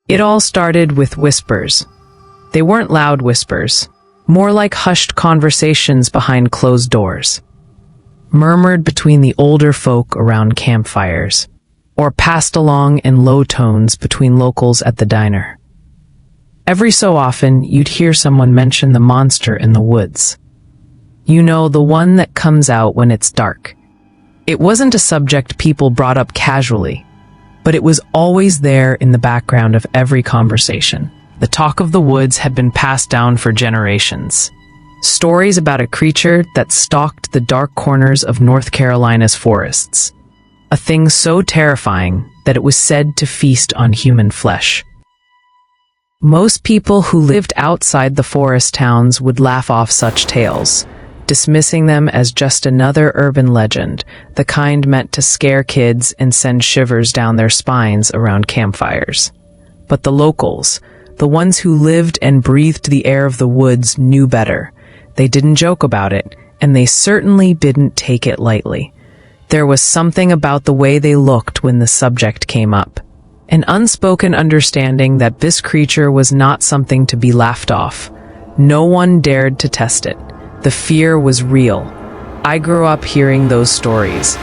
It all started with whispers. They weren't loud whispers, more like hushed conversations behind closed doors, murmured between the older folk around campfires, or passed along in low tones between locals at the diner. Every so often, you'd hear someone mention the monster in the woods. You know, the one that comes out when it's dark. It wasn't a subject people brought up casually, but it was always there in the background of every conversation. The talk of the woods had been passed down for generations. Stories about a creature that stalked the dark corners of North Carolina's forests. A thing so terrifying that it was said to feast on human flesh. Most people who lived outside the forest towns would laugh off such tales, dismissing them as just another urban legend, the kind meant to scare kids and send shivers down their spines around campfires. But the locals, the ones who lived and breathed the air of the woods, knew better. They didn't joke about it, and they certainly didn't take it lightly. There was something about the way they looked when the subject came up. An unspoken understanding that this creature was not something to be laughed off. No one dared to test it. The fear was real. I grew up hearing those stories.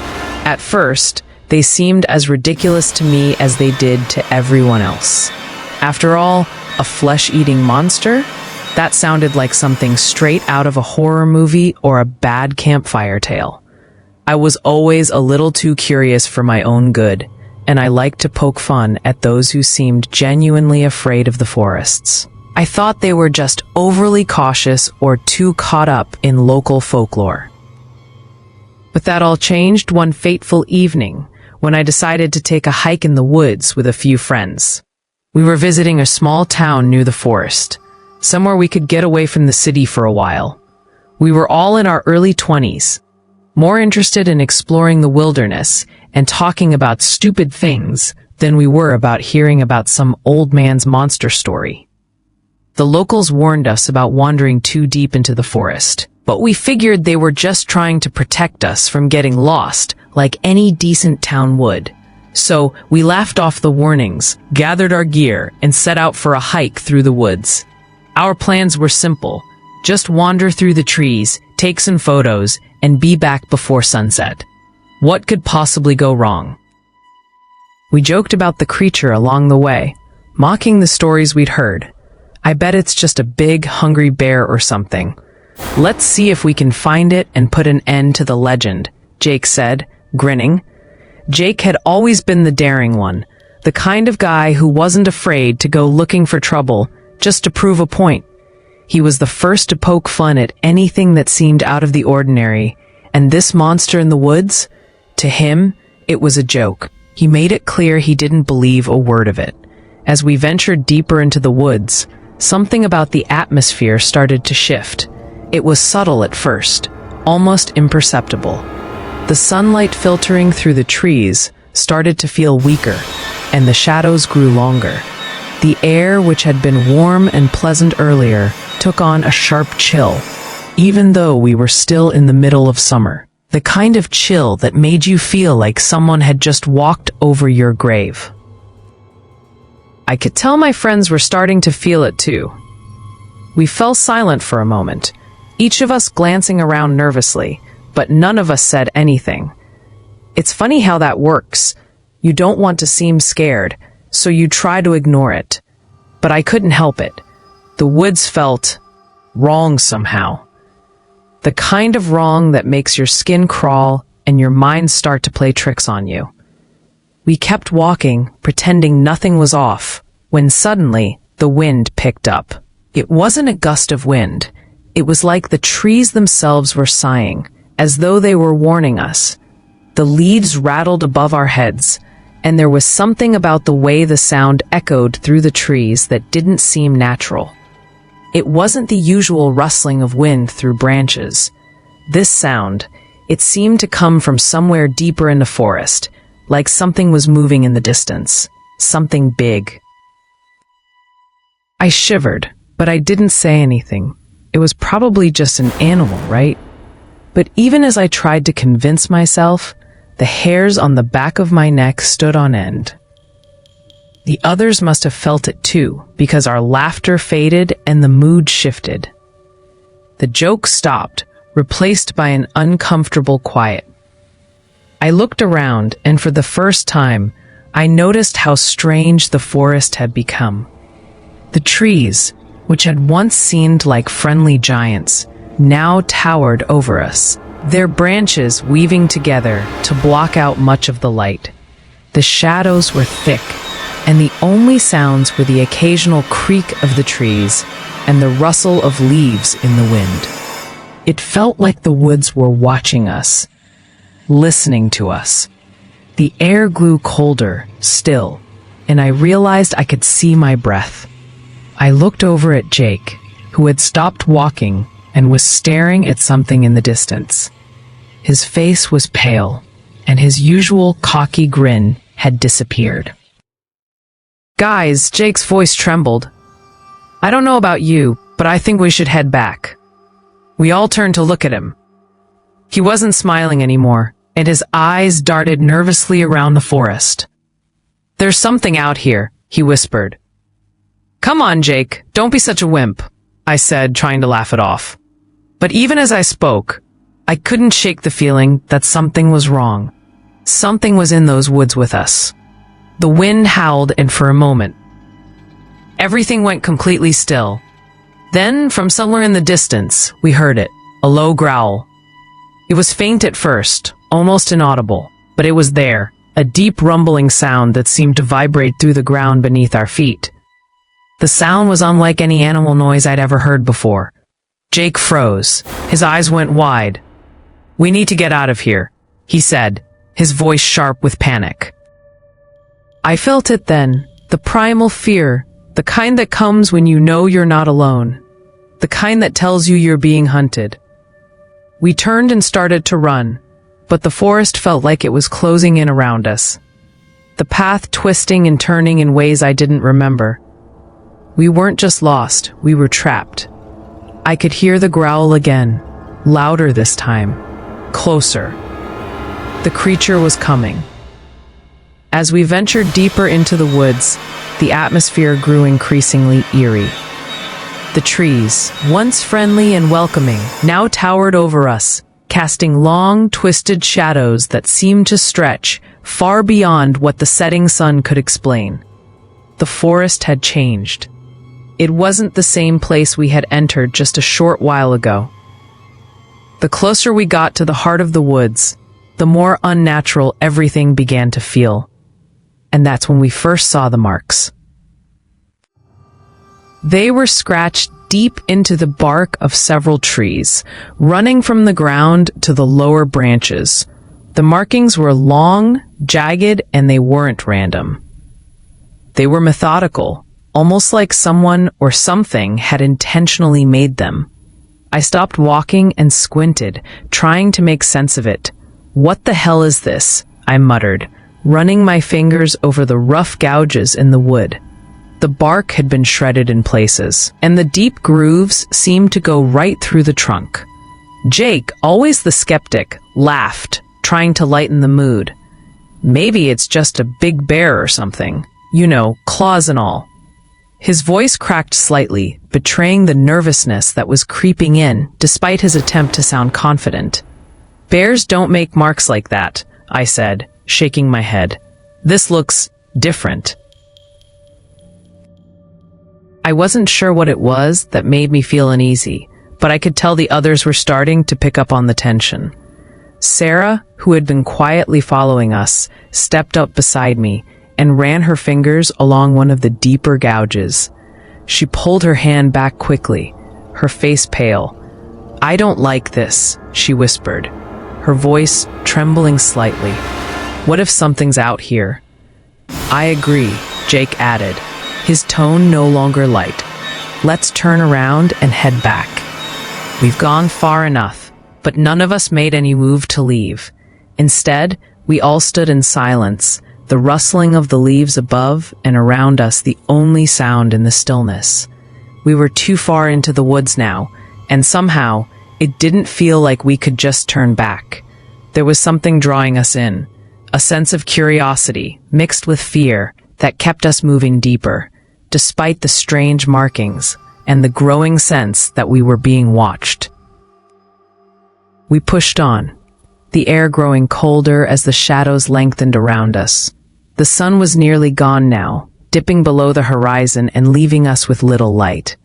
At first, they seemed as ridiculous to me as they did to everyone else. After all, a flesh-eating monster? That sounded like something straight out of a horror movie or a bad campfire tale. I was always a little too curious for my own good, and I liked to poke fun at those who seemed genuinely afraid of the forests. I thought they were just overly cautious or too caught up in local folklore. But that all changed one fateful evening when I decided to take a hike in the woods with a few friends. We were visiting a small town near the forest, somewhere we could get away from the city for a while. We were all in our early 20s, more interested in exploring the wilderness and talking about stupid things than we were about hearing about some old man's monster story. The locals warned us about wandering too deep into the forest, but we figured they were just trying to protect us from getting lost like any decent town would. So we laughed off the warnings, gathered our gear, and set out for a hike through the woods. Our plans were simple: just wander through the trees, take some photos, and be back before sunset. What could possibly go wrong? We joked about the creature along the way, mocking the stories we'd heard. I bet it's just a big, hungry bear or something. Let's see if we can find it and put an end to the legend, Jake said, grinning. Jake had always been the daring one, the kind of guy who wasn't afraid to go looking for trouble just to prove a point. He was the first to poke fun at anything that seemed out of the ordinary, and this monster in the woods, to him, it was a joke. He made it clear he didn't believe a word of it. As we ventured deeper into the woods, something about the atmosphere started to shift. It was subtle at first, almost imperceptible. The sunlight filtering through the trees started to feel weaker, and the shadows grew longer. The air, which had been warm and pleasant earlier, took on a sharp chill, even though we were still in the middle of summer. The kind of chill that made you feel like someone had just walked over your grave. I could tell my friends were starting to feel it too. We fell silent for a moment, each of us glancing around nervously, but none of us said anything. It's funny how that works. You don't want to seem scared, so you try to ignore it. But I couldn't help it. The woods felt wrong somehow. The kind of wrong that makes your skin crawl and your mind start to play tricks on you. We kept walking, pretending nothing was off, when suddenly the wind picked up. It wasn't a gust of wind. It was like the trees themselves were sighing, as though they were warning us. The leaves rattled above our heads, and there was something about the way the sound echoed through the trees that didn't seem natural. It wasn't the usual rustling of wind through branches. This sound, it seemed to come from somewhere deeper in the forest, like something was moving in the distance, something big. I shivered, but I didn't say anything. It was probably just an animal, right? But even as I tried to convince myself, the hairs on the back of my neck stood on end. The others must have felt it too, because our laughter faded and the mood shifted. The joke stopped, replaced by an uncomfortable quiet. I looked around, and for the first time, I noticed how strange the forest had become. The trees, which had once seemed like friendly giants, now towered over us, their branches weaving together to block out much of the light. The shadows were thick, and the only sounds were the occasional creak of the trees and the rustle of leaves in the wind. It felt like the woods were watching us, listening to us. The air grew colder, still, and I realized I could see my breath. I looked over at Jake, who had stopped walking and was staring at something in the distance. His face was pale, and his usual cocky grin had disappeared. "Guys," Jake's voice trembled. "I don't know about you, but I think we should head back." We all turned to look at him. He wasn't smiling anymore, and his eyes darted nervously around the forest. "There's something out here," he whispered. "Come on, Jake, don't be such a wimp," I said, trying to laugh it off. But even as I spoke, I couldn't shake the feeling that something was wrong. Something was in those woods with us. The wind howled, and for a moment, everything went completely still. Then, from somewhere in the distance, we heard it, a low growl. It was faint at first, almost inaudible, but it was there, a deep rumbling sound that seemed to vibrate through the ground beneath our feet. The sound was unlike any animal noise I'd ever heard before. Jake froze. His eyes went wide. "We need to get out of here," he said, his voice sharp with panic. I felt it then, the primal fear, the kind that comes when you know you're not alone, the kind that tells you you're being hunted. We turned and started to run, but the forest felt like it was closing in around us, the path twisting and turning in ways I didn't remember. We weren't just lost, we were trapped. I could hear the growl again, louder this time, closer. The creature was coming. As we ventured deeper into the woods, the atmosphere grew increasingly eerie. The trees, once friendly and welcoming, now towered over us, casting long, twisted shadows that seemed to stretch far beyond what the setting sun could explain. The forest had changed. It wasn't the same place we had entered just a short while ago. The closer we got to the heart of the woods, the more unnatural everything began to feel. And that's when we first saw the marks. They were scratched deep into the bark of several trees, running from the ground to the lower branches. The markings were long, jagged, and they weren't random. They were methodical, almost like someone or something had intentionally made them. I stopped walking and squinted, trying to make sense of it. "What the hell is this?" I muttered, running my fingers over the rough gouges in the wood. The bark had been shredded in places, and the deep grooves seemed to go right through the trunk. Jake, always the skeptic, laughed, trying to lighten the mood. "Maybe it's just a big bear or something. You know, claws and all." His voice cracked slightly, betraying the nervousness that was creeping in, despite his attempt to sound confident. "Bears don't make marks like that," I said, shaking my head. "This looks different." I wasn't sure what it was that made me feel uneasy, but I could tell the others were starting to pick up on the tension. Sarah, who had been quietly following us, stepped up beside me and ran her fingers along one of the deeper gouges. She pulled her hand back quickly, her face pale. "I don't like this," she whispered, her voice trembling slightly. "What if something's out here?" "I agree," Jake added, his tone no longer light. "Let's turn around and head back. We've gone far enough," but none of us made any move to leave. Instead, we all stood in silence, the rustling of the leaves above and around us the only sound in the stillness. We were too far into the woods now, and somehow, it didn't feel like we could just turn back. There was something drawing us in, a sense of curiosity, mixed with fear, that kept us moving deeper, despite the strange markings and the growing sense that we were being watched. We pushed on, the air growing colder as the shadows lengthened around us. The sun was nearly gone now, dipping below the horizon and leaving us with little light.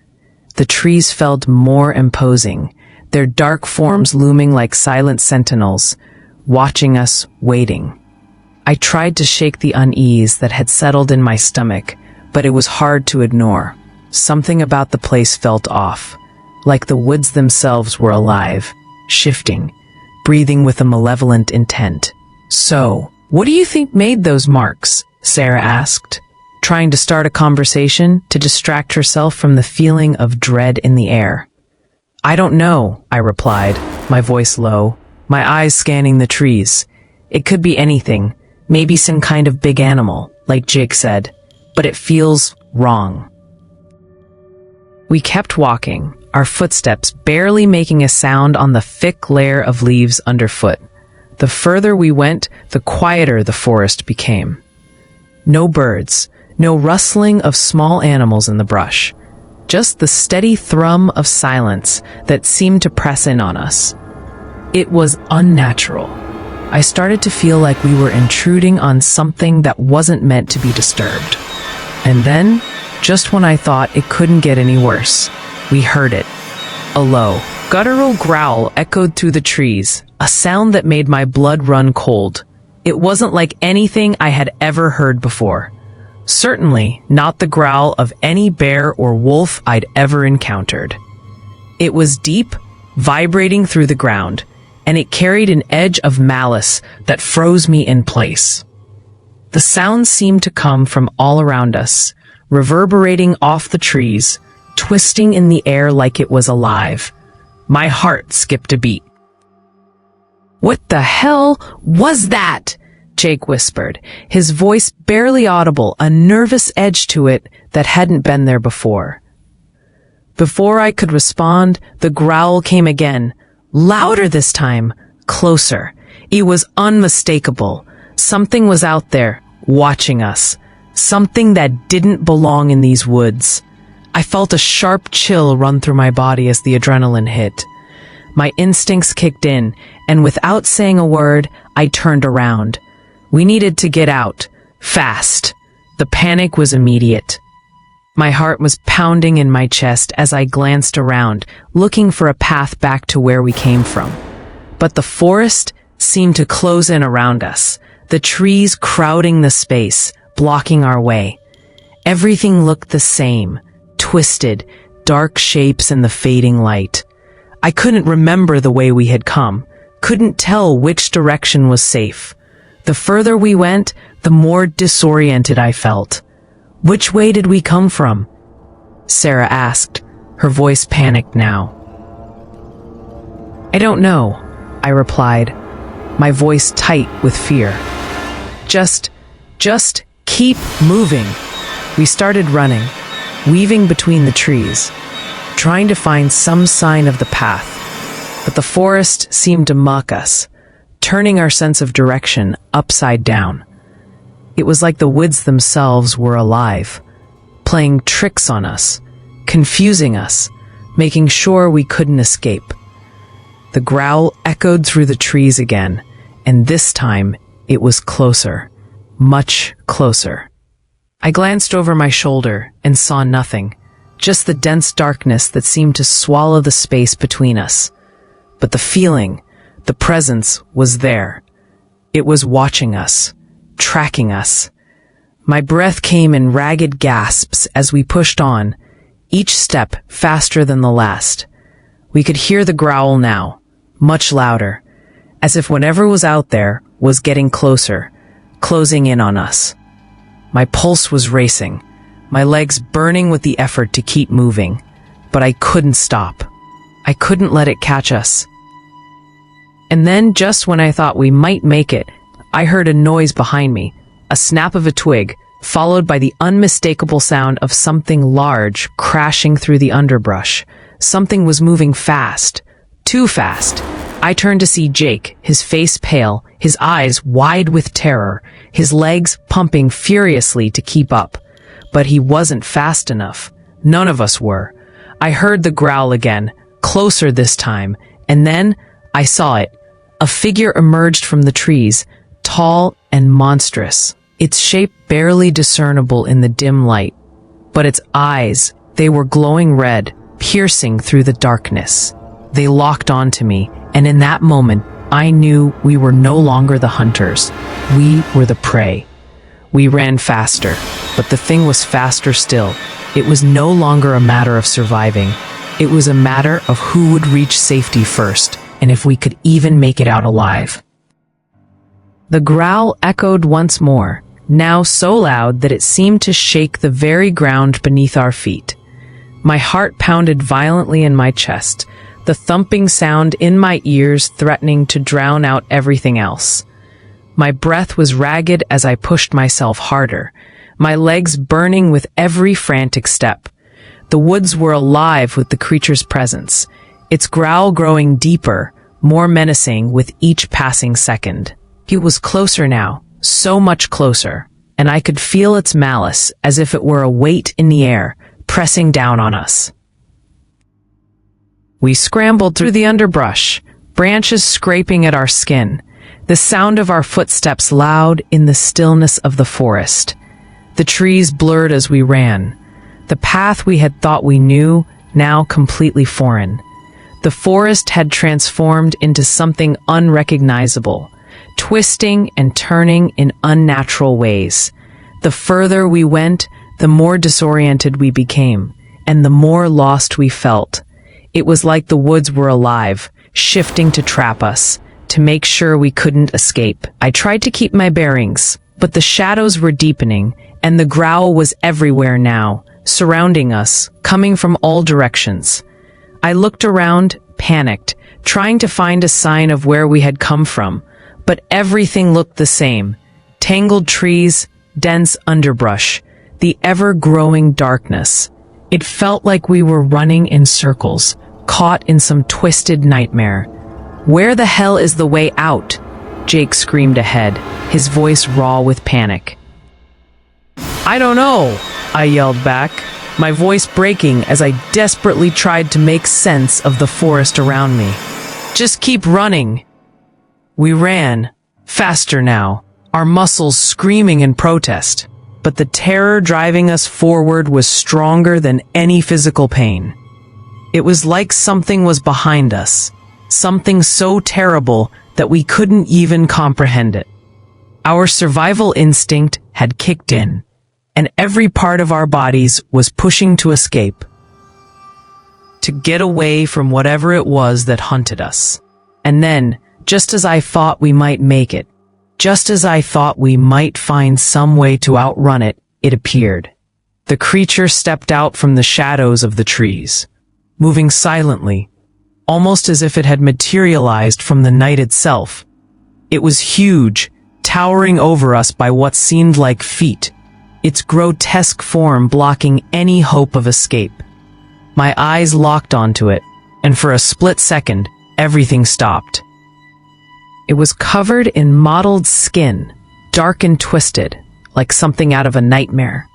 The trees felt more imposing, their dark forms looming like silent sentinels, watching us, waiting. I tried to shake the unease that had settled in my stomach, but it was hard to ignore. Something about the place felt off, like the woods themselves were alive, shifting, breathing with a malevolent intent. "So, what do you think made those marks?" Sarah asked, trying to start a conversation to distract herself from the feeling of dread in the air. "I don't know," I replied, my voice low, my eyes scanning the trees. "It could be anything, maybe some kind of big animal, like Jake said, but it feels wrong." We kept walking, our footsteps barely making a sound on the thick layer of leaves underfoot. The further we went, the quieter the forest became. No birds, no rustling of small animals in the brush, just the steady thrum of silence that seemed to press in on us. It was unnatural. I started to feel like we were intruding on something that wasn't meant to be disturbed. And then, just when I thought it couldn't get any worse, we heard it. A low, guttural growl echoed through the trees, a sound that made my blood run cold. It wasn't like anything I had ever heard before. Certainly not the growl of any bear or wolf I'd ever encountered. It was deep, vibrating through the ground, and it carried an edge of malice that froze me in place. The sound seemed to come from all around us, reverberating off the trees, twisting in the air like it was alive. My heart skipped a beat. "What the hell was that?" Jake whispered, his voice barely audible, a nervous edge to it that hadn't been there before. Before I could respond, the growl came again, louder this time, closer. It was unmistakable. Something was out there, watching us. Something that didn't belong in these woods. I felt a sharp chill run through my body as the adrenaline hit. My instincts kicked in, and without saying a word, I turned around. We needed to get out, fast. The panic was immediate. My heart was pounding in my chest as I glanced around, looking for a path back to where we came from. But the forest seemed to close in around us, the trees crowding the space, blocking our way. Everything looked the same, twisted, dark shapes in the fading light. I couldn't remember the way we had come, couldn't tell which direction was safe. The further we went, the more disoriented I felt. "Which way did we come from?" Sarah asked, her voice panicked now. "I don't know," I replied, my voice tight with fear. Just keep moving." We started running, weaving between the trees, trying to find some sign of the path. But the forest seemed to mock us, turning our sense of direction upside down. It was like the woods themselves were alive, playing tricks on us, confusing us, making sure we couldn't escape. The growl echoed through the trees again, and this time it was closer, much closer. I glanced over my shoulder and saw nothing, just the dense darkness that seemed to swallow the space between us. But the feeling, the presence was there. It was watching us, tracking us. My breath came in ragged gasps as we pushed on, each step faster than the last. We could hear the growl now, much louder, as if whatever was out there was getting closer, closing in on us. My pulse was racing, my legs burning with the effort to keep moving, but I couldn't stop. I couldn't let it catch us. And then, just when I thought we might make it, I heard a noise behind me, a snap of a twig, followed by the unmistakable sound of something large crashing through the underbrush. Something was moving fast, too fast. I turned to see Jake, his face pale, his eyes wide with terror, his legs pumping furiously to keep up. But he wasn't fast enough. None of us were. I heard the growl again, closer this time, and then I saw it. A figure emerged from the trees, tall and monstrous, its shape barely discernible in the dim light. But its eyes, they were glowing red, piercing through the darkness. They locked onto me, and in that moment, I knew we were no longer the hunters. We were the prey. We ran faster, but the thing was faster still. It was no longer a matter of surviving. It was a matter of who would reach safety first, and if we could even make it out alive. The growl echoed once more, now so loud that it seemed to shake the very ground beneath our feet. My heart pounded violently in my chest, the thumping sound in my ears threatening to drown out everything else. My breath was ragged as I pushed myself harder, my legs burning with every frantic step. The woods were alive with the creature's presence, its growl growing deeper, more menacing with each passing second. It was closer now, so much closer, and I could feel its malice as if it were a weight in the air, pressing down on us. We scrambled through the underbrush, branches scraping at our skin, the sound of our footsteps loud in the stillness of the forest. The trees blurred as we ran. The path we had thought we knew, now completely foreign. The forest had transformed into something unrecognizable, twisting and turning in unnatural ways. The further we went, the more disoriented we became, and the more lost we felt. It was like the woods were alive, shifting to trap us, to make sure we couldn't escape. I tried to keep my bearings, but the shadows were deepening, and the growl was everywhere now, surrounding us, coming from all directions. I looked around, panicked, trying to find a sign of where we had come from, but everything looked the same. Tangled trees, dense underbrush, the ever-growing darkness. It felt like we were running in circles, caught in some twisted nightmare. "Where the hell is the way out?" Jake screamed ahead, his voice raw with panic. "I don't know," I yelled back, my voice breaking as I desperately tried to make sense of the forest around me. "Just keep running." We ran, faster now, our muscles screaming in protest. But the terror driving us forward was stronger than any physical pain. It was like something was behind us, something so terrible that we couldn't even comprehend it. Our survival instinct had kicked in, and every part of our bodies was pushing to escape, to get away from whatever it was that hunted us. And then, just as I thought we might make it, just as I thought we might find some way to outrun it, it appeared. The creature stepped out from the shadows of the trees, moving silently, almost as if it had materialized from the night itself. It was huge, towering over us by what seemed like feet, its grotesque form blocking any hope of escape. My eyes locked onto it, and for a split second, everything stopped. It was covered in mottled skin, dark and twisted, like something out of a nightmare.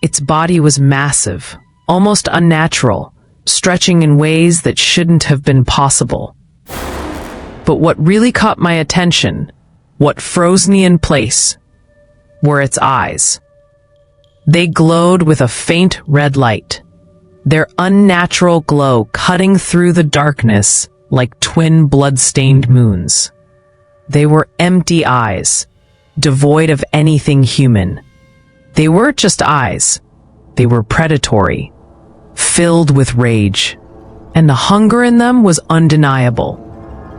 Its body was massive, almost unnatural, stretching in ways that shouldn't have been possible. But what really caught my attention, what froze me in place, were its eyes. They glowed with a faint red light, their unnatural glow cutting through the darkness like twin blood-stained moons. They were empty eyes, devoid of anything human. They weren't just eyes. They were predatory, filled with rage, and the hunger in them was undeniable.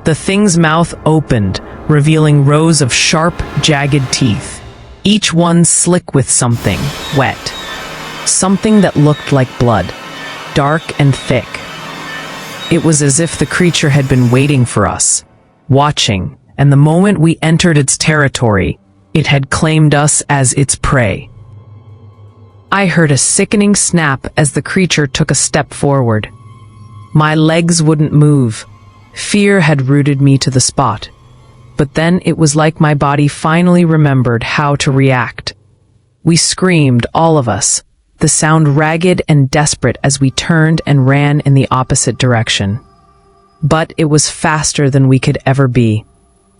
The thing's mouth opened, revealing rows of sharp, jagged teeth, each one slick with something wet, something that looked like blood, dark and thick. It was as if the creature had been waiting for us, watching, and the moment we entered its territory, it had claimed us as its prey. I heard a sickening snap as the creature took a step forward. My legs wouldn't move. Fear had rooted me to the spot. but then it was like my body finally remembered how to react. We screamed, all of us, the sound ragged and desperate as we turned and ran in the opposite direction. But it was faster than we could ever be.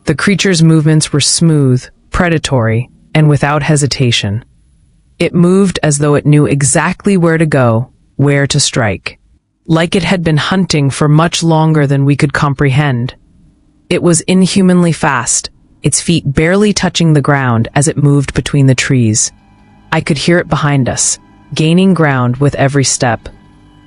The creature's movements were smooth, predatory, and without hesitation. It moved as though it knew exactly where to go, where to strike. Like it had been hunting for much longer than we could comprehend. It was inhumanly fast, its feet barely touching the ground as it moved between the trees. I could hear it behind us, gaining ground with every step.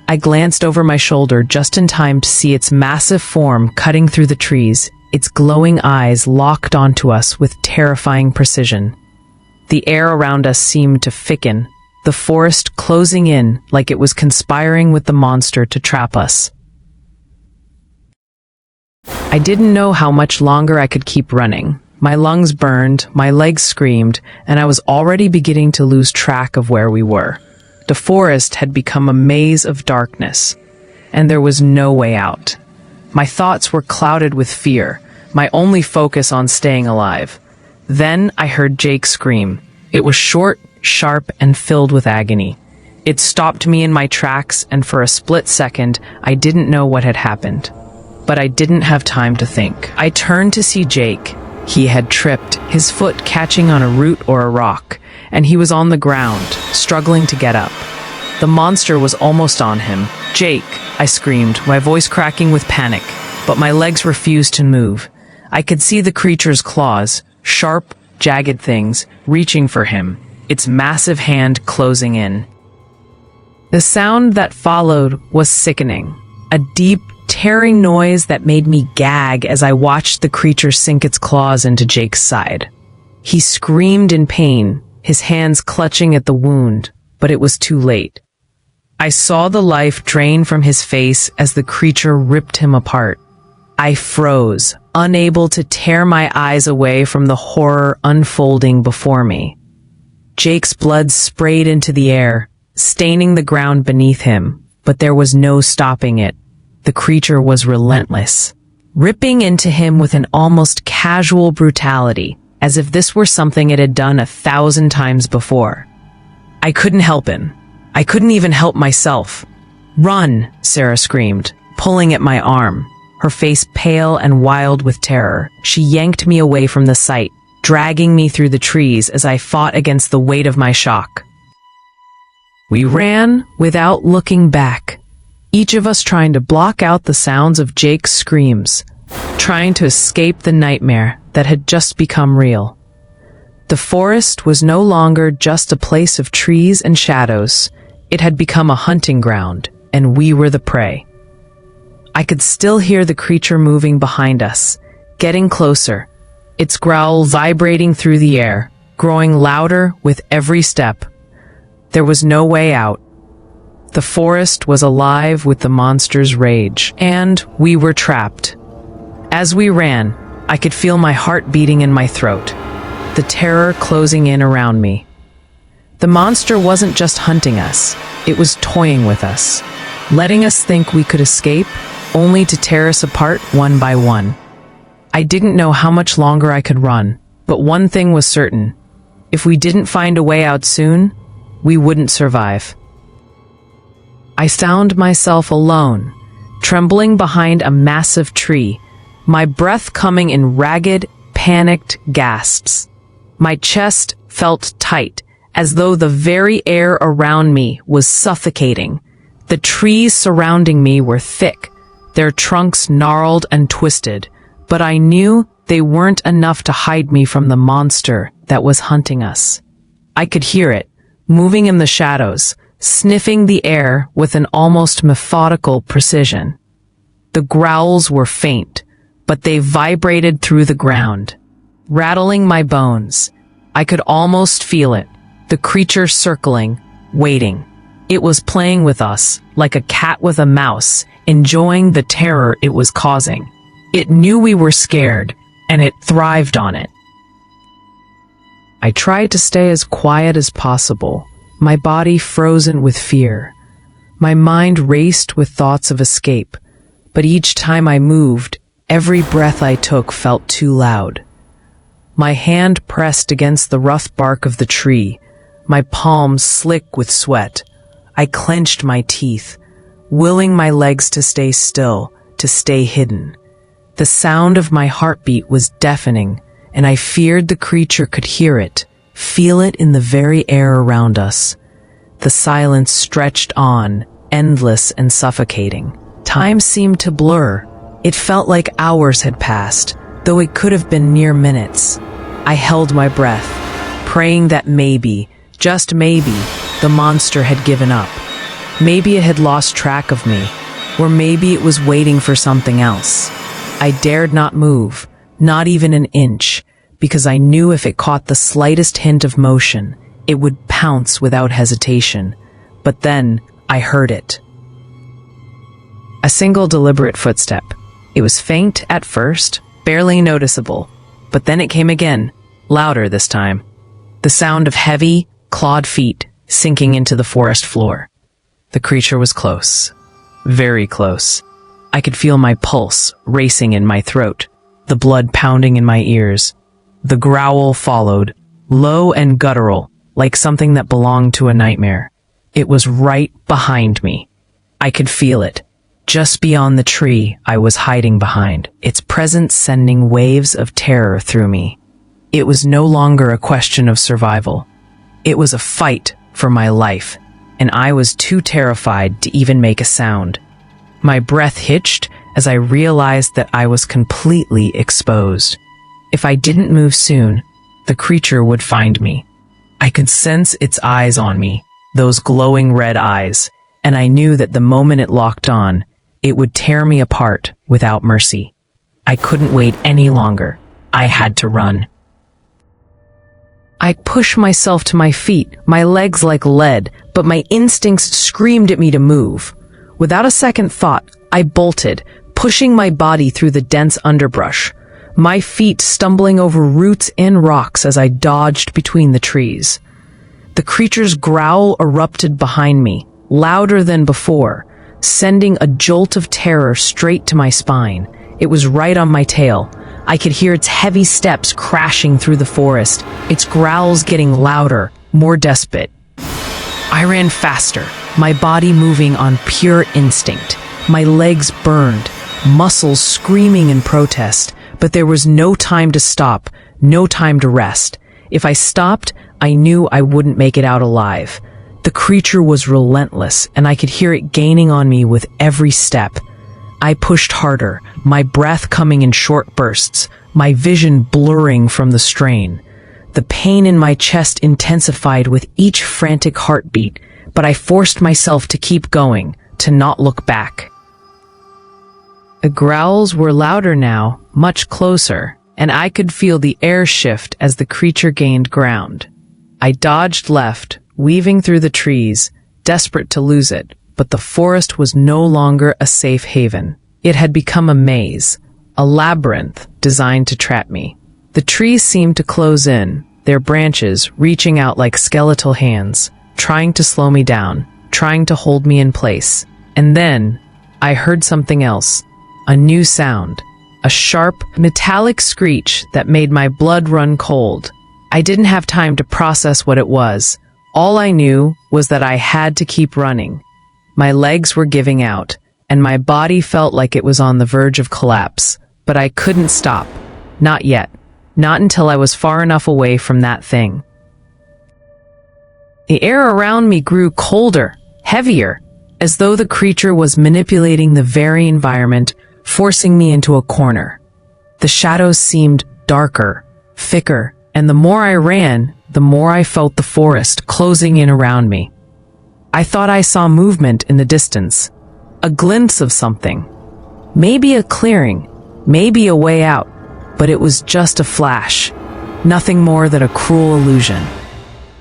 I glanced over my shoulder just in time to see its massive form cutting through the trees, its glowing eyes locked onto us with terrifying precision. The air around us seemed to thicken, the forest closing in like it was conspiring with the monster to trap us. I didn't know how much longer I could keep running. My lungs burned, my legs screamed, and I was already beginning to lose track of where we were. The forest had become a maze of darkness, and there was no way out. My thoughts were clouded with fear, my only focus on staying alive. Then I heard Jake scream. It was short, sharp, and filled with agony. It stopped me in my tracks, and for a split second, I didn't know what had happened. But I didn't have time to think. I turned to see Jake. He had tripped, his foot catching on a root or a rock, and he was on the ground, struggling to get up. The monster was almost on him. "Jake," I screamed, my voice cracking with panic, but my legs refused to move. I could see the creature's claws, sharp, jagged things, reaching for him, its massive hand closing in. The sound that followed was sickening, a deep, tearing noise that made me gag as I watched the creature sink its claws into Jake's side. He screamed in pain, his hands clutching at the wound, but it was too late. I saw the life drain from his face as the creature ripped him apart. I froze, unable to tear my eyes away from the horror unfolding before me. Jake's blood sprayed into the air, staining the ground beneath him, but there was no stopping it. The creature was relentless, ripping into him with an almost casual brutality, as if this were something it had done 1,000 times before. I couldn't help him. I couldn't even help myself. "Run!" Sarah screamed, pulling at my arm. Her face pale and wild with terror, she yanked me away from the sight, dragging me through the trees as I fought against the weight of my shock. We ran without looking back, each of us trying to block out the sounds of Jake's screams, trying to escape the nightmare that had just become real. The forest was no longer just a place of trees and shadows. It had become a hunting ground, and we were the prey. I could still hear the creature moving behind us, getting closer, its growl vibrating through the air, growing louder with every step. There was no way out. The forest was alive with the monster's rage, and we were trapped. As we ran, I could feel my heart beating in my throat, the terror closing in around me. The monster wasn't just hunting us, it was toying with us, letting us think we could escape, only to tear us apart one by one. I didn't know how much longer I could run, but one thing was certain. If we didn't find a way out soon, we wouldn't survive. I found myself alone, trembling behind a massive tree, my breath coming in ragged, panicked gasps. My chest felt tight, as though the very air around me was suffocating. The trees surrounding me were thick, their trunks gnarled and twisted, but I knew they weren't enough to hide me from the monster that was hunting us. I could hear it, moving in the shadows, sniffing the air with an almost methodical precision. The growls were faint, but they vibrated through the ground, rattling my bones. I could almost feel it, the creature circling, waiting. It was playing with us, like a cat with a mouse, enjoying the terror it was causing. It knew we were scared, and it thrived on it. I tried to stay as quiet as possible, my body frozen with fear. My mind raced with thoughts of escape, but each time I moved, Every breath I took felt too loud. My hand pressed against the rough bark of the tree, my palms slick with sweat. I clenched my teeth, willing my legs to stay still, to stay hidden. The sound of my heartbeat was deafening, and I feared the creature could hear it, feel it in the very air around us. The silence stretched on, endless and suffocating. Time seemed to blur. It felt like hours had passed, though it could have been mere minutes. I held my breath, praying that maybe, just maybe, the monster had given up. Maybe it had lost track of me, or maybe it was waiting for something else. I dared not move, not even an inch, because I knew if it caught the slightest hint of motion, it would pounce without hesitation. But then I heard it. A single deliberate footstep. It was faint at first, barely noticeable, but then it came again, louder this time. The sound of heavy, clawed feet sinking into the forest floor. The creature was close, very close. I could feel my pulse racing in my throat, the blood pounding in my ears. The growl followed, low and guttural, like something that belonged to a nightmare. It was right behind me. I could feel it, just beyond the tree I was hiding behind, its presence sending waves of terror through me. It was no longer a question of survival. It was a fight for my life, and I was too terrified to even make a sound. My breath hitched as I realized that I was completely exposed. If I didn't move soon, the creature would find me. I could sense its eyes on me, those glowing red eyes, and I knew that the moment it locked on, it would tear me apart without mercy. I couldn't wait any longer. I had to run. I pushed myself to my feet, my legs like lead, but my instincts screamed at me to move. Without a second thought, I bolted, pushing my body through the dense underbrush, my feet stumbling over roots and rocks as I dodged between the trees. The creature's growl erupted behind me, louder than before, sending a jolt of terror straight to my spine. It was right on my tail. I could hear its heavy steps crashing through the forest, its growls getting louder, more desperate. I ran faster, my body moving on pure instinct. My legs burned, muscles screaming in protest, but there was no time to stop, no time to rest. If I stopped, I knew I wouldn't make it out alive. The creature was relentless, and I could hear it gaining on me with every step. I pushed harder, my breath coming in short bursts, my vision blurring from the strain. The pain in my chest intensified with each frantic heartbeat, but I forced myself to keep going, to not look back. The growls were louder now, much closer, and I could feel the air shift as the creature gained ground. I dodged left, weaving through the trees, desperate to lose it, but the forest was no longer a safe haven. It had become a maze, a labyrinth designed to trap me. The trees seemed to close in, their branches reaching out like skeletal hands, trying to slow me down, trying to hold me in place. And then, I heard something else. A new sound, a sharp, metallic screech that made my blood run cold. I didn't have time to process what it was. All I knew was that I had to keep running. My legs were giving out, and my body felt like it was on the verge of collapse. But I couldn't stop. Not yet. Not until I was far enough away from that thing. The air around me grew colder, heavier, as though the creature was manipulating the very environment, forcing me into a corner. The shadows seemed darker, thicker, and the more I ran, the more I felt the forest closing in around me. I thought I saw movement in the distance, a glimpse of something. Maybe a clearing, maybe a way out, but it was just a flash, nothing more than a cruel illusion.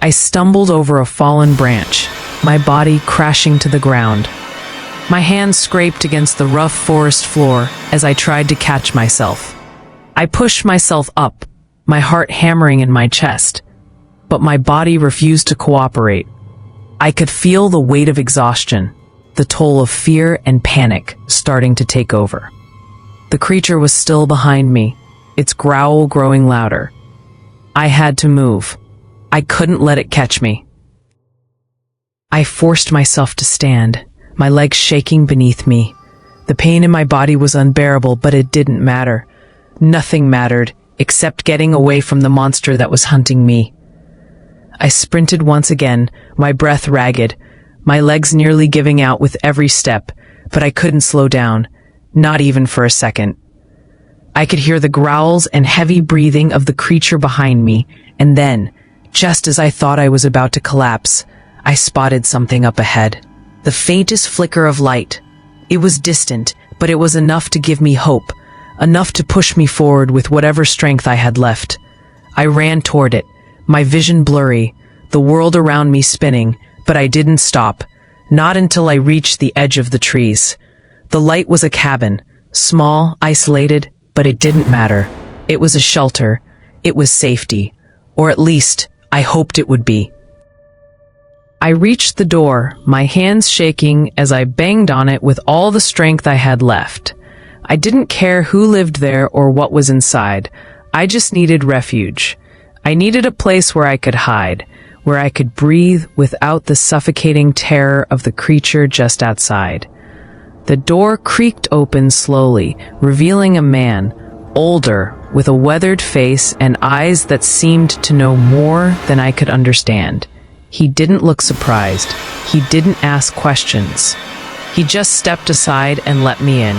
I stumbled over a fallen branch, my body crashing to the ground. My hands scraped against the rough forest floor as I tried to catch myself. I pushed myself up, my heart hammering in my chest, but my body refused to cooperate. I could feel the weight of exhaustion, the toll of fear and panic starting to take over. The creature was still behind me, its growl growing louder. I had to move. I couldn't let it catch me. I forced myself to stand, my legs shaking beneath me. The pain in my body was unbearable, but it didn't matter. Nothing mattered, except getting away from the monster that was hunting me. I sprinted once again, my breath ragged, my legs nearly giving out with every step, but I couldn't slow down, not even for a second. I could hear the growls and heavy breathing of the creature behind me, and then, just as I thought I was about to collapse, I spotted something up ahead. The faintest flicker of light. It was distant, but it was enough to give me hope, enough to push me forward with whatever strength I had left. I ran toward it, my vision blurry, the world around me spinning, but I didn't stop, not until I reached the edge of the trees. The light was a cabin, small, isolated, but it didn't matter. It was a shelter. It was safety. Or at least, I hoped it would be. I reached the door, my hands shaking as I banged on it with all the strength I had left. I didn't care who lived there or what was inside. I just needed refuge. I needed a place where I could hide, where I could breathe without the suffocating terror of the creature just outside. The door creaked open slowly, revealing a man, older, with a weathered face and eyes that seemed to know more than I could understand. He didn't look surprised. He didn't ask questions. He just stepped aside and let me in.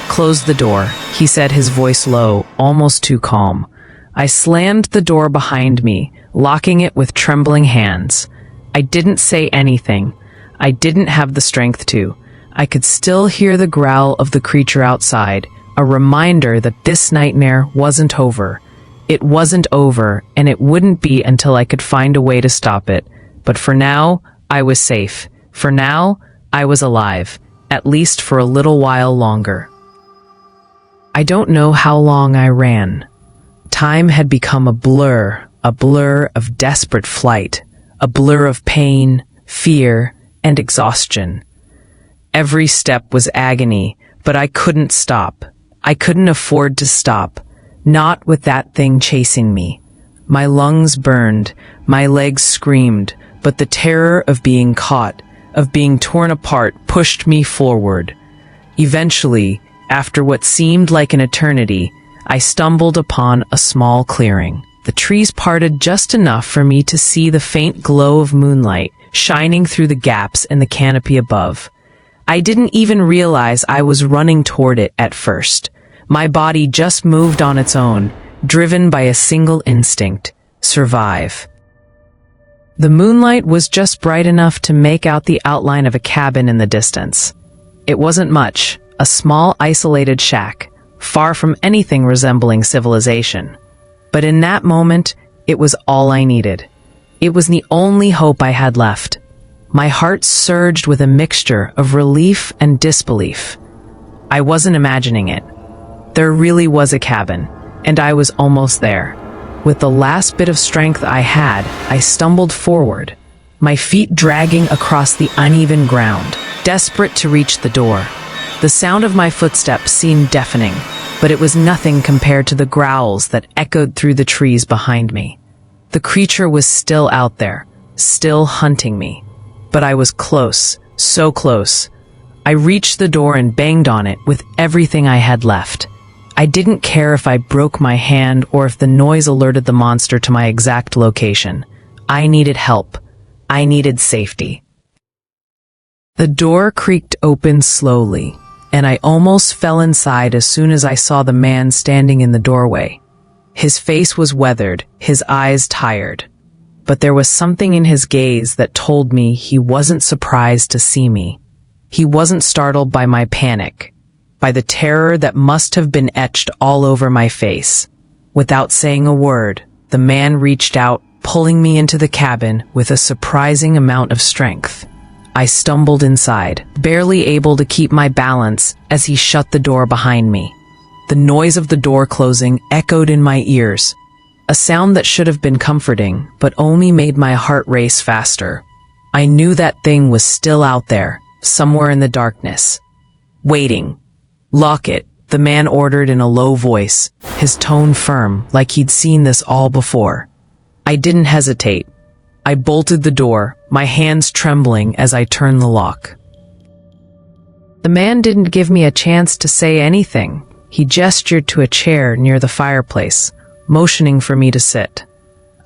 "Close the door," he said, his voice low, almost too calm. I slammed the door behind me, locking it with trembling hands. I didn't say anything. I didn't have the strength to. I could still hear the growl of the creature outside, a reminder that this nightmare wasn't over. It wasn't over, and it wouldn't be until I could find a way to stop it. But for now, I was safe. For now, I was alive, at least for a little while longer. I don't know how long I ran. Time had become a blur of desperate flight, a blur of pain, fear, and exhaustion. Every step was agony, but I couldn't stop. I couldn't afford to stop, not with that thing chasing me. My lungs burned, my legs screamed, but the terror of being caught, of being torn apart, pushed me forward. Eventually, after what seemed like an eternity, I stumbled upon a small clearing. The trees parted just enough for me to see the faint glow of moonlight shining through the gaps in the canopy above. I didn't even realize I was running toward it at first. My body just moved on its own, driven by a single instinct: survive. The moonlight was just bright enough to make out the outline of a cabin in the distance. It wasn't much, a small isolated shack, far from anything resembling civilization. But in that moment, it was all I needed. It was the only hope I had left. My heart surged with a mixture of relief and disbelief. I wasn't imagining it. There really was a cabin, and I was almost there. With the last bit of strength I had, I stumbled forward, my feet dragging across the uneven ground, desperate to reach the door. The sound of my footsteps seemed deafening, but it was nothing compared to the growls that echoed through the trees behind me. The creature was still out there, still hunting me. But I was close, so close. I reached the door and banged on it with everything I had left. I didn't care if I broke my hand or if the noise alerted the monster to my exact location. I needed help. I needed safety. The door creaked open slowly, and I almost fell inside as soon as I saw the man standing in the doorway. His face was weathered, his eyes tired. But there was something in his gaze that told me he wasn't surprised to see me. He wasn't startled by my panic, by the terror that must have been etched all over my face. Without saying a word, the man reached out, pulling me into the cabin with a surprising amount of strength. I stumbled inside, barely able to keep my balance as he shut the door behind me. The noise of the door closing echoed in my ears, a sound that should have been comforting, but only made my heart race faster. I knew that thing was still out there, somewhere in the darkness. Waiting. "Lock it," the man ordered in a low voice, his tone firm, like he'd seen this all before. I didn't hesitate. I bolted the door, my hands trembling as I turned the lock. The man didn't give me a chance to say anything. He gestured to a chair near the fireplace, motioning for me to sit.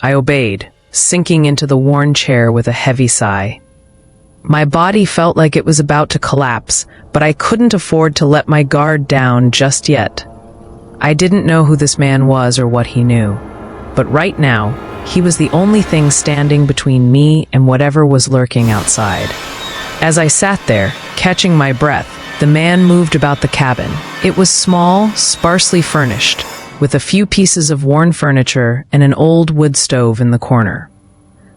I obeyed, sinking into the worn chair with a heavy sigh. My body felt like it was about to collapse, but I couldn't afford to let my guard down just yet. I didn't know who this man was or what he knew, but right now, he was the only thing standing between me and whatever was lurking outside. As I sat there, catching my breath, the man moved about the cabin. It was small, sparsely furnished, with a few pieces of worn furniture and an old wood stove in the corner.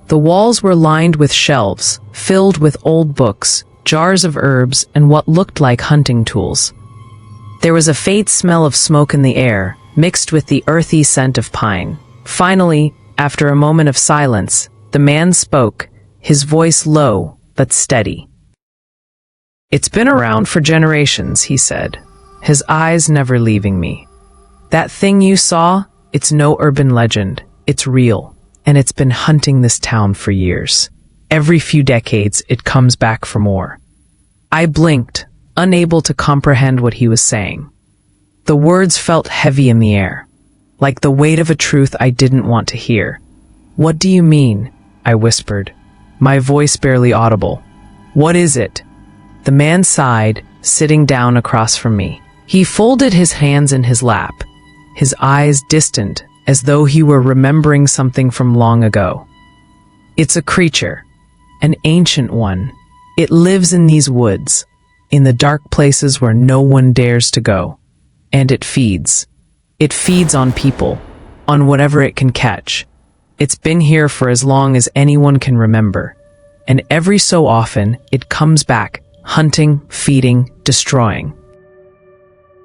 The walls were lined with shelves, filled with old books, jars of herbs, and what looked like hunting tools. There was a faint smell of smoke in the air, mixed with the earthy scent of pine. Finally, after a moment of silence, the man spoke, his voice low but steady. "It's been around for generations," he said, his eyes never leaving me. "That thing you saw, it's no urban legend, it's real, and it's been hunting this town for years. Every few decades, it comes back for more." I blinked, unable to comprehend what he was saying. The words felt heavy in the air, like the weight of a truth I didn't want to hear. "What do you mean?" I whispered, my voice barely audible. "What is it?" The man sighed, sitting down across from me. He folded his hands in his lap, his eyes distant, as though he were remembering something from long ago. "It's a creature, an ancient one. It lives in these woods, in the dark places where no one dares to go. And it feeds. It feeds on people, on whatever it can catch. It's been here for as long as anyone can remember. And every so often, it comes back, hunting, feeding, destroying."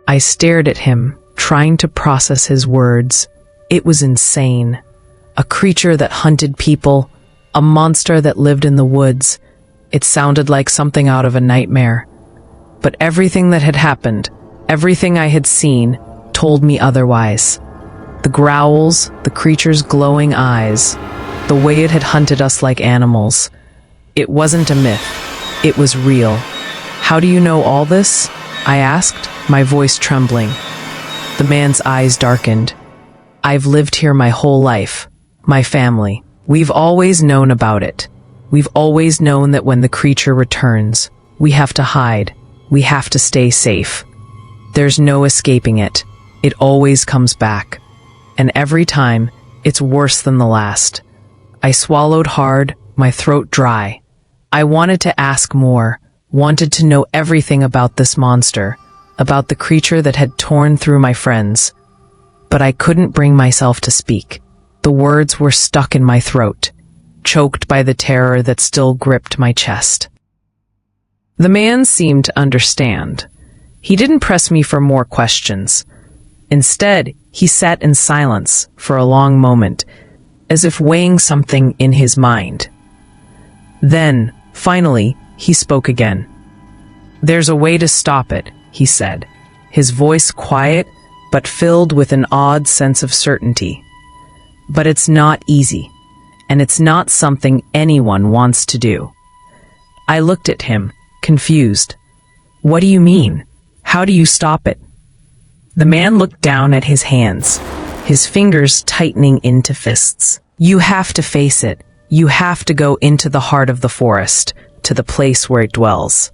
I stared at him, trying to process his words. It was insane. A creature that hunted people, a monster that lived in the woods. It sounded like something out of a nightmare. But everything that had happened, everything I had seen, told me otherwise. The growls, the creature's glowing eyes, the way it had hunted us like animals. It wasn't a myth. It was real. "How do you know all this?" I asked, my voice trembling. The man's eyes darkened. "I've lived here my whole life. My family. We've always known about it. We've always known that when the creature returns, we have to hide. We have to stay safe. There's no escaping it. It always comes back. And every time, it's worse than the last." I swallowed hard, my throat dry. I wanted to ask more, wanted to know everything about this monster, about the creature that had torn through my friends. But I couldn't bring myself to speak. The words were stuck in my throat, choked by the terror that still gripped my chest. The man seemed to understand. He didn't press me for more questions. Instead, he sat in silence for a long moment, as if weighing something in his mind. Then, finally, he spoke again. "There's a way to stop it," he said, his voice quiet but filled with an odd sense of certainty. "But it's not easy, and it's not something anyone wants to do." I looked at him, confused. "What do you mean? How do you stop it?" The man looked down at his hands, his fingers tightening into fists. "You have to face it. You have to go into the heart of the forest, to the place where it dwells.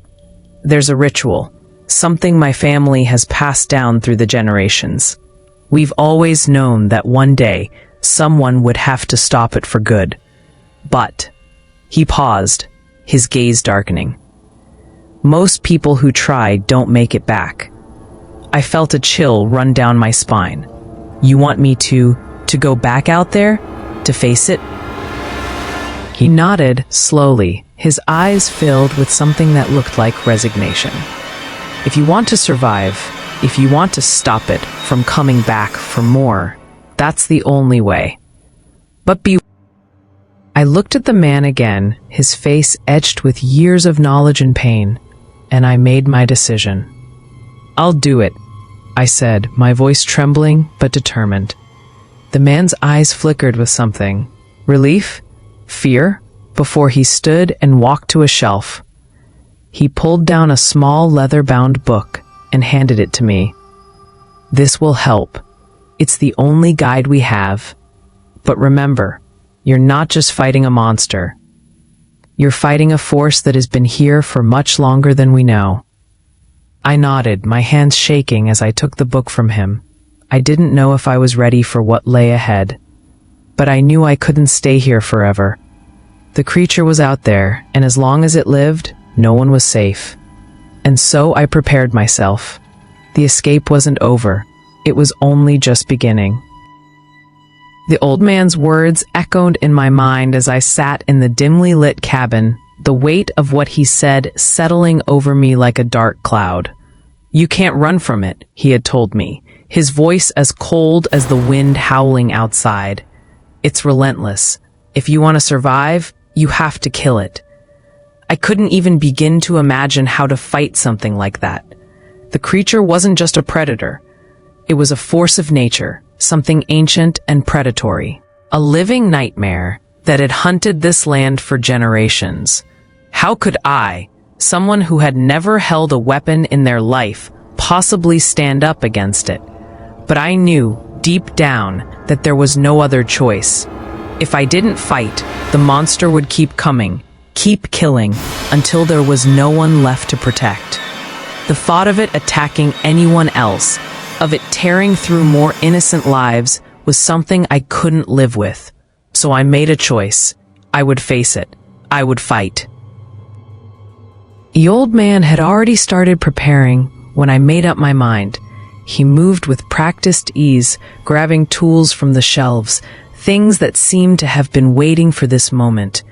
There's a ritual, something my family has passed down through the generations. We've always known that one day, someone would have to stop it for good. But..." He paused, his gaze darkening. "Most people who try don't make it back." I felt a chill run down my spine. "You want me to go back out there? To face it?" He nodded slowly, his eyes filled with something that looked like resignation. "If you want to survive, if you want to stop it from coming back for more, that's the only way. But be..." I looked at the man again, his face etched with years of knowledge and pain, and I made my decision. "I'll do it. I said, my voice trembling but determined. The man's eyes flickered with something. Relief? Fear? Before he stood and walked to a shelf. He pulled down a small leather-bound book and handed it to me. This will help. It's the only guide we have. But remember, you're not just fighting a monster. You're fighting a force that has been here for much longer than we know. I nodded, my hands shaking as I took the book from him. I didn't know if I was ready for what lay ahead. But I knew I couldn't stay here forever. The creature was out there, and as long as it lived, no one was safe. And so I prepared myself. The escape wasn't over. It was only just beginning. The old man's words echoed in my mind as I sat in the dimly lit cabin, the weight of what he said settling over me like a dark cloud. You can't run from it, he had told me, his voice as cold as the wind howling outside. It's relentless. If you want to survive, you have to kill it. I couldn't even begin to imagine how to fight something like that. The creature wasn't just a predator. It was a force of nature, something ancient and predatory. A living nightmare that had hunted this land for generations. How could I, someone who had never held a weapon in their life, possibly stand up against it? But I knew, deep down, that there was no other choice. If I didn't fight, the monster would keep coming, keep killing, until there was no one left to protect. The thought of it attacking anyone else, of it tearing through more innocent lives, was something I couldn't live with. So I made a choice. I would face it. I would fight. The old man had already started preparing when I made up my mind. He moved with practiced ease, grabbing tools from the shelves, things that seemed to have been waiting for this moment.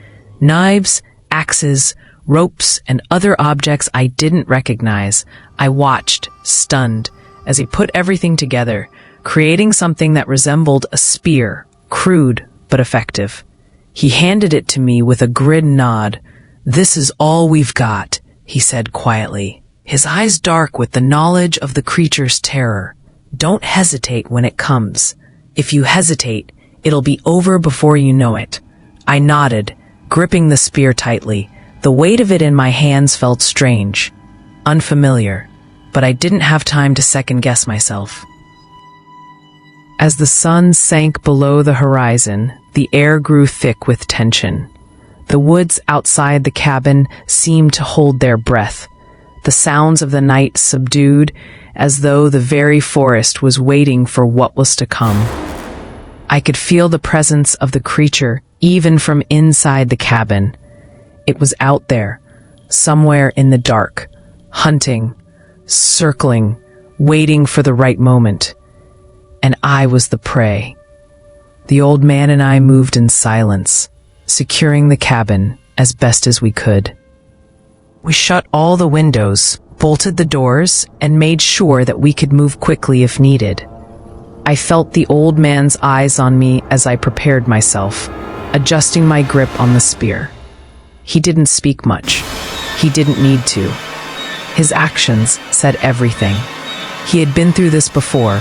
Knives, axes, ropes, and other objects I didn't recognize. I watched, stunned, as he put everything together, creating something that resembled a spear, crude but effective. He handed it to me with a grim nod. "This is all we've got," he said quietly, his eyes dark with the knowledge of the creature's terror. "Don't hesitate when it comes. If you hesitate, it'll be over before you know it." I nodded, gripping the spear tightly. The weight of it in my hands felt strange, unfamiliar, but I didn't have time to second-guess myself. As the sun sank below the horizon, the air grew thick with tension. The woods outside the cabin seemed to hold their breath, the sounds of the night subdued, as though the very forest was waiting for what was to come. I could feel the presence of the creature even from inside the cabin. It was out there, somewhere in the dark, hunting, circling, waiting for the right moment. And I was the prey. The old man and I moved in silence, securing the cabin as best as we could. We shut all the windows, bolted the doors, and made sure that we could move quickly if needed. I felt the old man's eyes on me as I prepared myself, adjusting my grip on the spear. He didn't speak much. He didn't need to. His actions said everything. He had been through this before,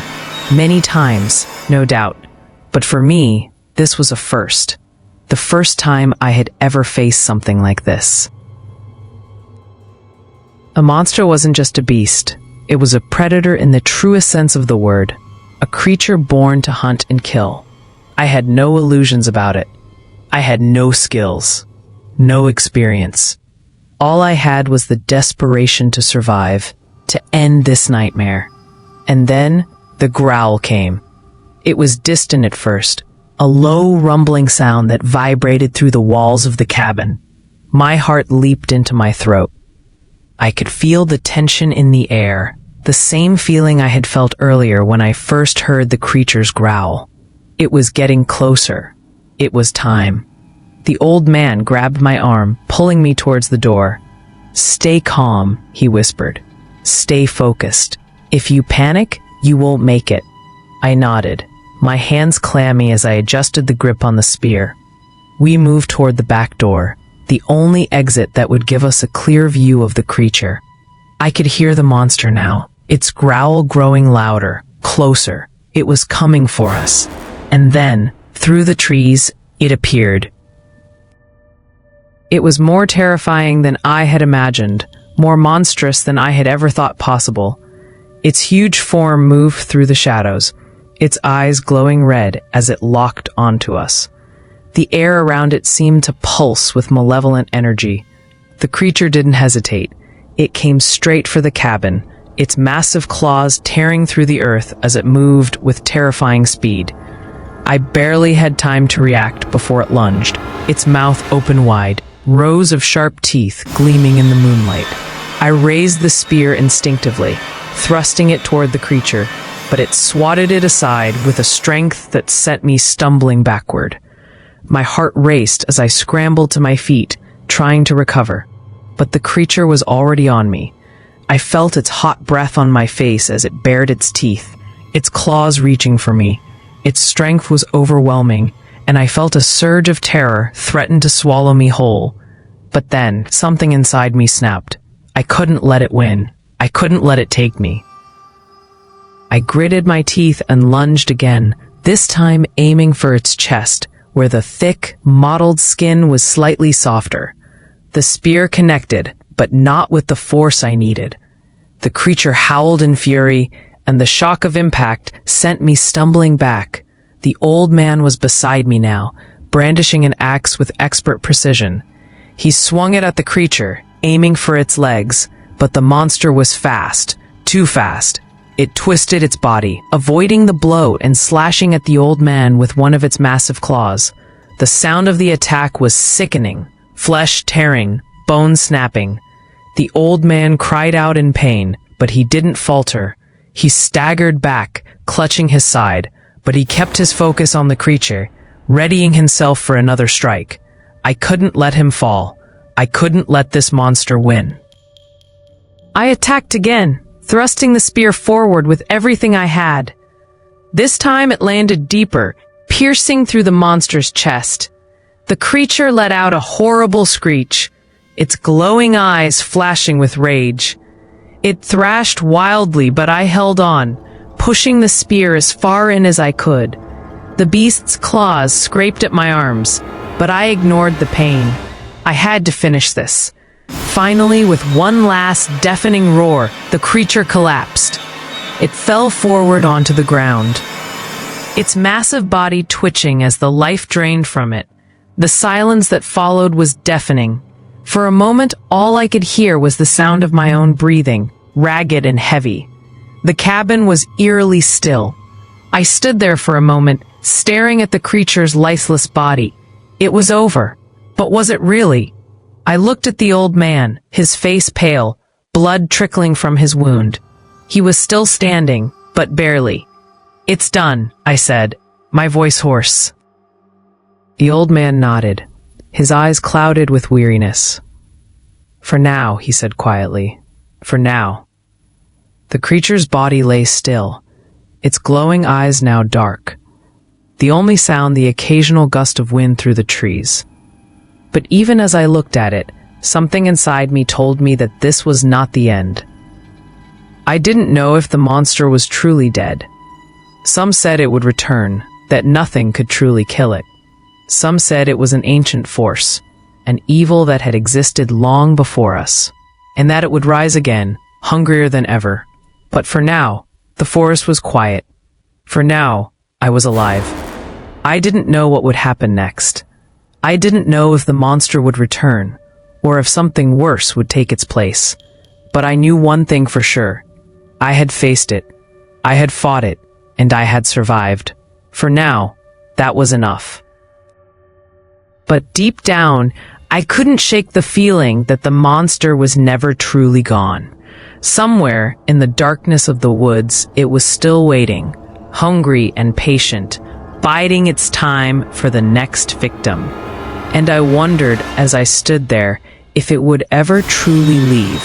many times, no doubt. But for me, this was a first. The first time I had ever faced something like this. A monster wasn't just a beast. It was a predator in the truest sense of the word. A creature born to hunt and kill. I had no illusions about it. I had no skills. No experience. All I had was the desperation to survive, to end this nightmare. And then the growl came. It was distant at first, a low rumbling sound that vibrated through the walls of the cabin. My heart leaped into my throat. I could feel the tension in the air, the same feeling I had felt earlier when I first heard the creature's growl. It was getting closer. It was time. The old man grabbed my arm, pulling me towards the door. "Stay calm," he whispered. "Stay focused. If you panic, you won't make it." I nodded, my hands clammy as I adjusted the grip on the spear. We moved toward the back door, the only exit that would give us a clear view of the creature. I could hear the monster now, its growl growing louder, closer. It was coming for us. And then, through the trees, it appeared. It was more terrifying than I had imagined, more monstrous than I had ever thought possible. Its huge form moved through the shadows, its eyes glowing red as it locked onto us. The air around it seemed to pulse with malevolent energy. The creature didn't hesitate. It came straight for the cabin, its massive claws tearing through the earth as it moved with terrifying speed. I barely had time to react before it lunged, its mouth open wide, rows of sharp teeth gleaming in the moonlight. I raised the spear instinctively, thrusting it toward the creature, but it swatted it aside with a strength that sent me stumbling backward. My heart raced as I scrambled to my feet, trying to recover. But the creature was already on me. I felt its hot breath on my face as it bared its teeth, its claws reaching for me. Its strength was overwhelming, and I felt a surge of terror threaten to swallow me whole. But then, something inside me snapped. I couldn't let it win. I couldn't let it take me. I gritted my teeth and lunged again, this time aiming for its chest, where the thick, mottled skin was slightly softer. The spear connected, but not with the force I needed. The creature howled in fury, and the shock of impact sent me stumbling back. The old man was beside me now, brandishing an axe with expert precision. He swung it at the creature, aiming for its legs, but the monster was fast, too fast. It twisted its body, avoiding the blow and slashing at the old man with one of its massive claws. The sound of the attack was sickening, flesh tearing, bone snapping. The old man cried out in pain, but he didn't falter. He staggered back, clutching his side, but he kept his focus on the creature, readying himself for another strike. I couldn't let him fall. I couldn't let this monster win. I attacked again, thrusting the spear forward with everything I had. This time it landed deeper, piercing through the monster's chest. The creature let out a horrible screech, its glowing eyes flashing with rage. It thrashed wildly, but I held on, pushing the spear as far in as I could. The beast's claws scraped at my arms, but I ignored the pain. I had to finish this. Finally, with one last deafening roar, the creature collapsed. It fell forward onto the ground, its massive body twitching as the life drained from it. The silence that followed was deafening. For a moment, all I could hear was the sound of my own breathing, ragged and heavy. The cabin was eerily still. I stood there for a moment, staring at the creature's lifeless body. It was over. But was it really? I looked at the old man, his face pale, blood trickling from his wound. He was still standing, but barely. "It's done," I said, my voice hoarse. The old man nodded, his eyes clouded with weariness. "For now," he said quietly. "For now." The creature's body lay still, its glowing eyes now dark. The only sound the occasional gust of wind through the trees. But even as I looked at it, something inside me told me that this was not the end. I didn't know if the monster was truly dead. Some said it would return, that nothing could truly kill it. Some said it was an ancient force, an evil that had existed long before us, and that it would rise again, hungrier than ever. But for now, the forest was quiet. For now, I was alive. I didn't know what would happen next. I didn't know if the monster would return, or if something worse would take its place. But I knew one thing for sure. I had faced it. I had fought it, and I had survived. For now, that was enough. But deep down, I couldn't shake the feeling that the monster was never truly gone. Somewhere in the darkness of the woods, it was still waiting, hungry and patient, biding its time for the next victim. And I wondered as I stood there if it would ever truly leave.